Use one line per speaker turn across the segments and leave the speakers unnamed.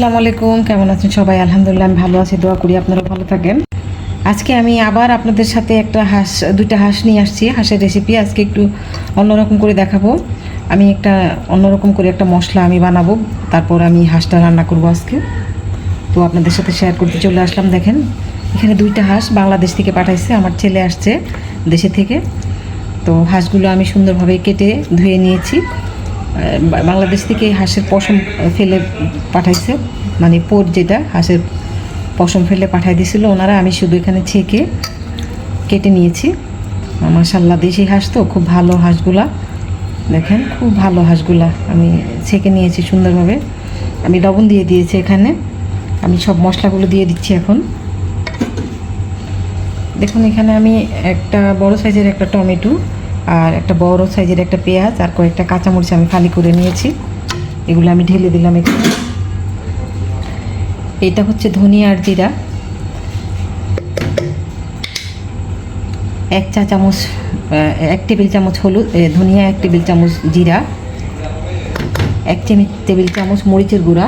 আসসালামু আলাইকুম, কেমন আছেন সবাই? আলহামদুলিল্লাহ আমি ভালো আছি, দোয়া করি আপনারা ভালো থাকেন। আজকে আমি আবার আপনাদের সাথে দুইটা হাঁস নিয়ে আসছি। হাঁসের রেসিপি আজকে একটু অন্যরকম করে দেখাবো। আমি অন্যরকম করে একটা মশলা আমি বানাবো, তারপর আমি হাঁসটা রান্না করব আজকে। তো আপনাদের সাথে শেয়ার করতে চলে আসলাম। দেখেন, এখানে দুইটা হাঁস বাংলাদেশ থেকে পাঠাইছে, আমার ছেলে আসছে দেশে থেকে। তো হাঁসগুলো আমি সুন্দরভাবে কেটে ধুয়ে নিয়েছি। বাংলাদেশ থেকে হাঁসের পশম ফেলে পাঠাইছে, মানে পোর যেটা হাঁসের পশম ফেলে পাঠাই দিয়েছিল ওনারা। আমি শুধু এখানে ছেঁকে কেটে নিয়েছি। মাশাআল্লাহ, দেশি হাঁস তো খুব ভালো হাঁসগুলা। দেখেন, খুব ভালো হাঁসগুলা আমি ছেঁকে নিয়েছি সুন্দরভাবে। আমি লবণ দিয়ে দিয়েছি এখানে। আমি সব মশলাগুলো দিয়ে দিচ্ছি এখন। দেখুন, এখানে আমি একটা বড় সাইজের একটা টমেটো আর একটা বড় সাইজের একটা পেঁয়াজ আর কয়েকটা কাঁচামরিচ আমি ফালি করে নিয়েছি। এগুলো আমি ঢেলে দিলাম এখানে। এটা হচ্ছে ধনিয়া আর জিরা, 1 টেবিল চামচ হলুদ, ধনিয়া 1 টেবিল চামচ, জিরা 1 টেবিল চামচ, মরিচের গুঁড়া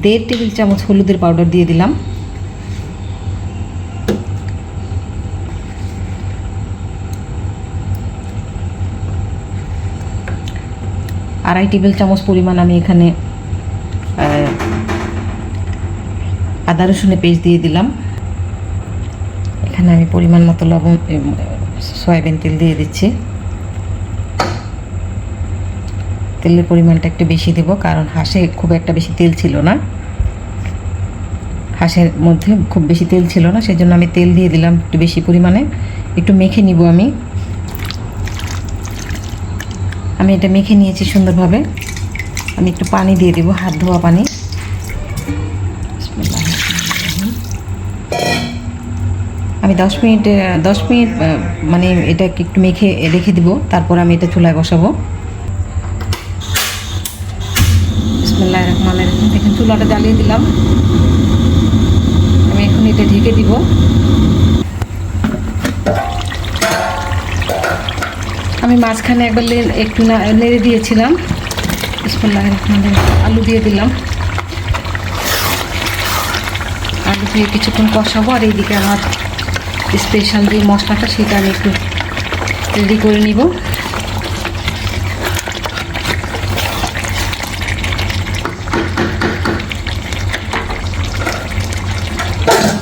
1.5 টেবিল চামচ, হলুদের পাউডার দিয়ে দিলাম। আড়াই টেবিল চামচ পরিমাণ আমি এখানে আদা রসুনের পেস্ট দিয়ে দিলাম। এখানে আমি পরিমাণ মতো লবণ, সয়াবিন তেল দিয়ে দিচ্ছি। তেলের পরিমাণটা একটু বেশি দেব, কারণ হাঁসে খুব একটা বেশি তেল ছিল না, হাঁসের মধ্যে খুব বেশি তেল ছিল না, সেই জন্য আমি তেল দিয়ে দিলাম একটু বেশি পরিমাণে। একটু মেখে নিব আমি এটা মেখে নিয়েছি সুন্দরভাবে। আমি একটু পানি দিয়ে দিব, হাত ধোয়া পানি। আমি 10 মিনিট মানে এটাকে একটু মেখে রেখে দিব, তারপর আমি এটা চুলায় বসাবো। বিসমিল্লাহির রহমানির রহিম। দেখেন, চুলাটা জ্বালিয়ে দিলাম। আমি এখন এটা ঢেকে দিব। আমি মাঝখানে একবার একটু নেড়ে দিয়েছিলাম। বিসমিল্লাহির রহমানির রহিম। আলু দিয়ে দিলাম। আলু দিয়ে কিছুক্ষণ কষাবো। আর এইদিকে আমার স্পেশাল যে মশলাটা, সেটা আমি একটু রেডি করে নিব।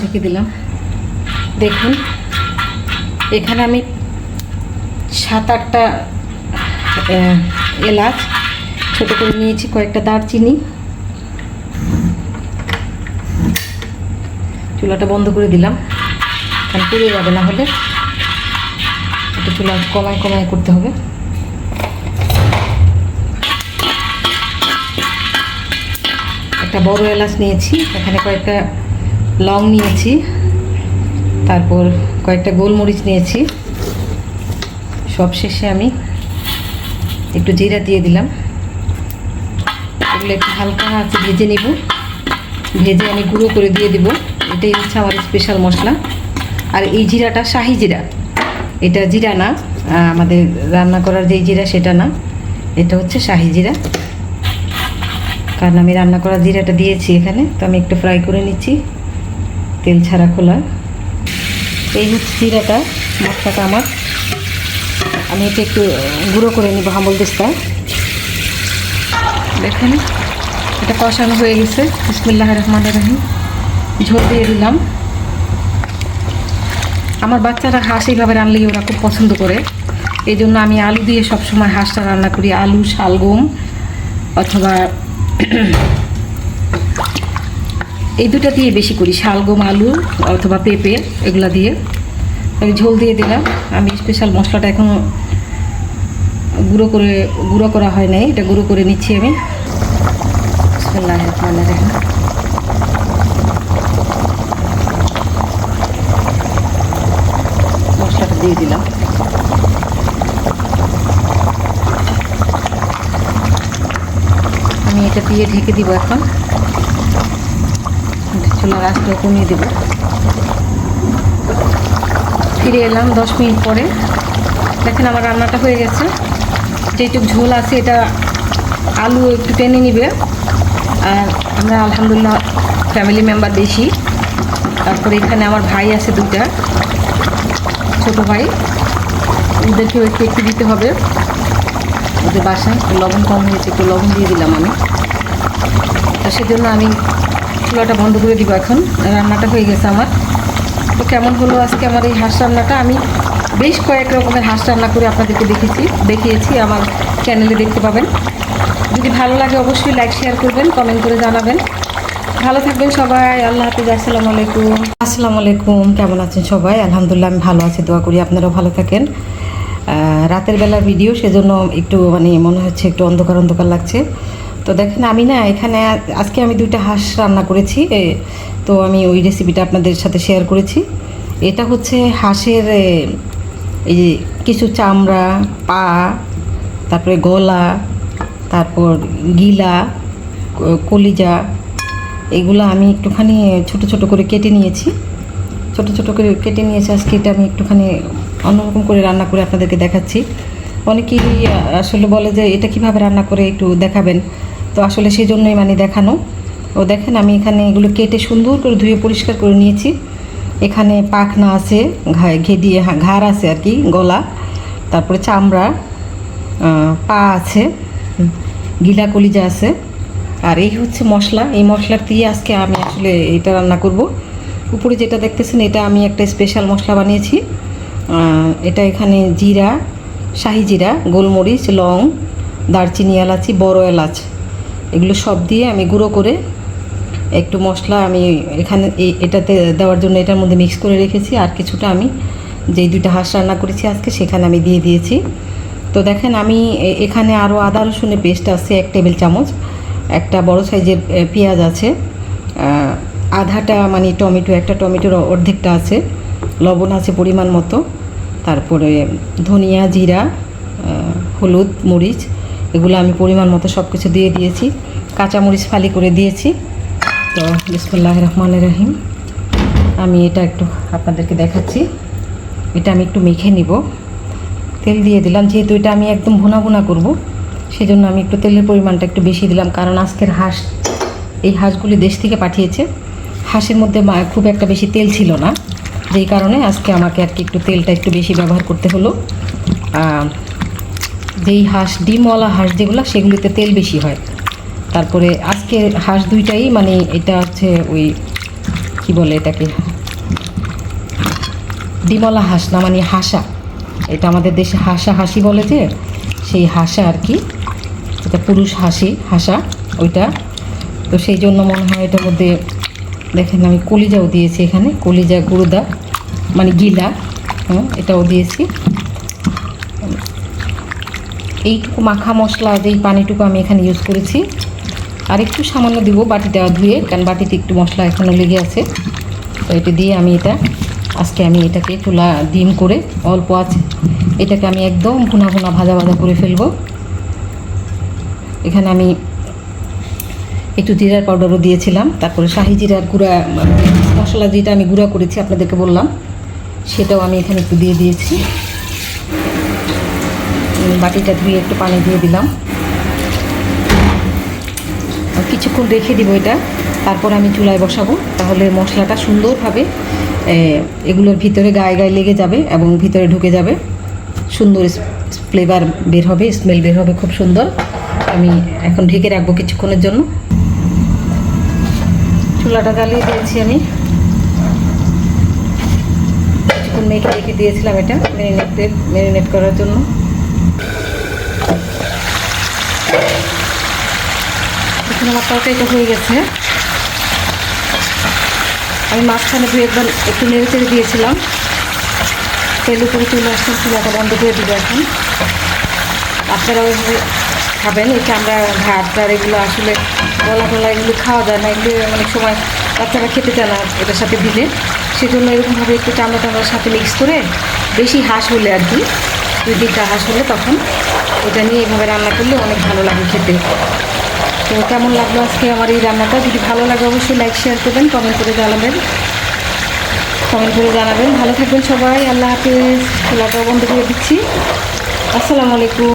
ঢেকে দিলাম। দেখুন, এখানে আমি 7-8টা এলাচ ছোটো করে নিয়েছি, কয়েকটা দারচিনি। চুলাটা বন্ধ করে দিলাম, কারণ পুড়ে যাবে, না হলে একটু চুলা কমায় করতে হবে। একটা বড় এলাচ নিয়েছি, এখানে কয়েকটা লং নিয়েছি, তারপর কয়েকটা গোলমরিচ নিয়েছি। সব শেষে আমি একটু জিরা দিয়ে দিলাম। এগুলো একটু হালকা আছে ভেজে নিব, ভেজে আমি গুঁড়ো করে দিয়ে দিব। এটাই হচ্ছে আমার স্পেশাল মশলা। আর এই জিরাটা শাহি জিরা, এটা জিরা না, আমাদের রান্না করার যেই জিরা সেটা না, এটা হচ্ছে শাহি জিরা। কারণ আমি রান্না করার জিরাটা দিয়েছি এখানে। তো আমি একটু ফ্রাই করে নিচ্ছি, তেল ছাড়া খোলা। এই হচ্ছে জিরাটা, মশলাটা আমার। আমি এটা একটু গুঁড়ো করে নিব হামলদিস্তায়। দেখেন, এটা কষানো হয়ে গেছে। বিসমিল্লাহির রহমানির রহিম। ঝোল দিয়ে দিলাম। আমার বাচ্চারা হাঁস এইভাবে রান্নলেই ওরা খুব পছন্দ করে, এই জন্য আমি আলু দিয়ে সবসময় হাঁসটা রান্না করি। আলু, শালগম অথবা এই দুটা দিয়ে বেশি করি, শালগম, আলু অথবা পেঁপে, এগুলা দিয়ে। আমি ঝোল দিয়ে দিলাম। আমি স্পেশাল মশলাটা এখনও গুঁড়ো করা হয় নাই, এটা গুঁড়ো করে নিচ্ছি আমি। বিসমিল্লাহির রহমানির রহিম। মশলাটা দিয়ে দিলাম। আমি এটা দিয়ে ঢেকে দিব। এখন চুলার আঁচটা কমিয়ে দেব। ফিরে এলাম 10 মিনিট পরে। দেখেন, আমার রান্নাটা হয়ে গেছে। যেটুক ঝোল আছে এটা আলু একটু টেনে নিবে। আর আমরা আলহামদুলিল্লাহ ফ্যামিলি মেম্বার বেশি। তারপরে এখানে আমার ভাই আছে দুটা, ছোট ভাই, ওদেরকেও একটু একটু দিতে হবে। ওদের বাসায় লবণ কম হয়েছে, একটু লবণ দিয়ে দিলাম আমি। তো সেজন্য আমি চুলাটা বন্ধ করে দিব। এখন রান্নাটা হয়ে গেছে আমার। তো কেমন হলো আজকে আমার এই হাঁস রান্নাটা? আমি বেশ কয়েক রকমের হাঁস রান্না করে আপনাদেরকে দেখিয়েছি, আমার চ্যানেলে দেখতে পাবেন। যদি ভালো লাগে অবশ্যই লাইক শেয়ার করবেন, কমেন্ট করে জানাবেন। ভালো থাকবেন সবাই। আল্লাহ হাফিজ। আসসালামু আলাইকুম। আসসালামু আলাইকুম। কেমন আছেন সবাই? আলহামদুলিল্লাহ আমি ভালো আছি, দোয়া করি আপনারাও ভালো থাকেন। রাতের বেলার ভিডিও, সেজন্য একটু মানে মনে হচ্ছে একটু অন্ধকার অন্ধকার লাগছে। তো দেখেন আমি না এখানে আজকে আমি 2টা হাঁস রান্না করেছি। তো আমি ওই রেসিপিটা আপনাদের সাথে শেয়ার করেছি। এটা হচ্ছে হাঁসের এই যে কিছু চামড়া, পা, তারপরে গলা, তারপর গিলা, কলিজা, এগুলো আমি একটুখানি ছোট ছোট করে কেটে নিয়েছি। আজকে এটা আমি একটুখানি অন্যরকম করে রান্না করে আপনাদেরকে দেখাচ্ছি। অনেকেই আসলে বলে যে এটা কিভাবে রান্না করে একটু দেখাবেন, তো আসলে সেই জন্যই মানে দেখানো। ও দেখেন আমি এখানে এগুলো কেটে সুন্দর করে ধুয়ে পরিষ্কার করে নিয়েছি। এখানে পাখনা আছে, ঘেডিয়ে ঘাড় আছে আর কি, গলা, তারপরে চামড়া, পা আছে, গিলা, কলিজা আছে। আর এই হচ্ছে মশলা। এই মশলার দিয়ে আজকে আমি আসলে এটা রান্না করব। উপরে যেটা দেখতেছেন এটা আমি একটা স্পেশাল মশলা বানিয়েছি। এটা এখানে জিরা, শাহি জিরা, গোলমরিচ, লং, দারচিনি, এলাচি, বড় এলাচ, এগুলো সব দিয়ে আমি গুঁড়ো করে একটু মশলা আমি এখানে এটাতে দেওয়ার জন্য এটার মধ্যে মিক্স করে রেখেছি। আর কিছুটা আমি যেই 2টা হাঁস রান্না করেছি আজকে সেখানে আমি দিয়ে দিয়েছি। তো দেখেন আমি এখানে আরও আদা রসুনের পেস্ট আছে 1 টেবিল চামচ, একটা বড় সাইজের পেঁয়াজ আছে, আধাটা মানে টমেটো, একটা টমেটোর অর্ধেকটা আছে, লবণ আছে পরিমাণ মতো, তারপরে ধনিয়া, জিরা, হলুদ, মরিচ, এগুলো আমি পরিমাণ মতো সব কিছু দিয়ে দিয়েছি। কাঁচামরিচ ফালি করে দিয়েছি। তো বিসমিল্লাহির রহমানির রহিম, আমি এটা একটু আপনাদেরকে দেখাচ্ছি। এটা আমি একটু মেখে নিব। তেল দিয়ে দিলাম, যেহেতু এটা আমি একদম ভুনা করব, সেই জন্য আমি একটু তেলের পরিমাণটা একটু বেশি দিলাম। কারণ আজকের হাঁস, এই হাঁসগুলি দেশ থেকে পাঠিয়েছে। হাঁসের মধ্যে খুব একটা বেশি তেল ছিল না, যেই কারণে আজকে আমাকে আর কি একটু তেলটা একটু বেশি ব্যবহার করতে হলো। যেই হাঁস, ডিমওয়ালা হাঁস যেগুলো, সেগুলিতে তেল বেশি হয়। তারপরে আজকে হাঁস 2টাই মানে এটা হচ্ছে ওই কি বলে এটাকে, ডিমওয়ালা হাঁস না, মানে হাঁসা। এটা আমাদের দেশে হাঁসি বলে, যে সেই হাঁসা আর কি, এটা পুরুষ হাঁসা ওইটা। তো সেই জন্য মনে হয় এটার মধ্যে দেখেন আমি কলিজাও দিয়েছি, এখানে কলিজা, গুঁড়োদা মানে গিলা, এটাও দিয়েছি। এইটুকু মাখা মশলা, যেই পানিটুকু আমি এখানে ইউজ করেছি, আর একটু সামান্য দিব বাটিটা ধুয়ে, কারণ বাটিতে একটু মশলা এখনও লেগে আছে। তো এটা দিয়ে আমি আজকে আমি এটাকে চুলা ডিম করে অল্প আছে, এটাকে আমি একদম ভুনা ভাজা করে ফেলবো। এখানে আমি একটু জিরার পাউডারও দিয়েছিলাম, তারপরে শাহি জিরার গুঁড়া মশলা যেটা আমি গুঁড়া করেছি আপনাদেরকে বললাম, সেটাও আমি এখানে একটু দিয়ে দিয়েছি। বাটিটা ধুয়ে একটু পানি দিয়ে দিলাম, কিছুক্ষণ রেখে দিব এটা। তারপর আমি চুলায় বসাবো, তাহলে মশলাটা সুন্দরভাবে এগুলোর ভিতরে গায়ে লেগে যাবে এবং ভিতরে ঢুকে যাবে। সুন্দর ফ্লেভার বের হবে, স্মেল বের হবে খুব সুন্দর। আমি এখন ঢেকে রাখবো কিছুক্ষণের জন্য। চুলাটা জ্বালিয়ে দিয়েছি আমি, কিছুক্ষণ মেখে রেখে দিয়েছিলাম এটা ম্যারিনেট করার জন্য। এখন আমার তরকারিটা হয়ে গেছে। আমি মাঝখানে একবার একটু নেড়ে চেড়ে দিয়েছিলাম, তেল উপরে চলে আসছে, চুলাটা বন্ধ করে দিব। এখন আপনারা ওইভাবে খাবেন। এই চামড়া, ঘাট, এগুলো আসলে গলা এগুলো খাওয়া যায় না, এগুলো অনেক সময় বাচ্চারা খেতে চায় না এটার সাথে দিলে। সেজন্য এরকমভাবে একটু চামড়ার সাথে মিক্স করে, বেশি হাঁস হলে আর কি, 2-3টা হাঁস হলে তখন ওটা নিয়ে এইভাবে রান্না করলে অনেক ভালো লাগে খেতে। তো কেমন লাগলো আজকে আমার এই রান্নাটা? যদি ভালো লাগে অবশ্যই লাইক শেয়ার করবেন, কমেন্ট করে জানাবেন। ভালো থাকবেন সবাই। আল্লাহ হাফিজ। চুলাটা বন্ধ করে দিচ্ছি। আসসালামু আলাইকুম।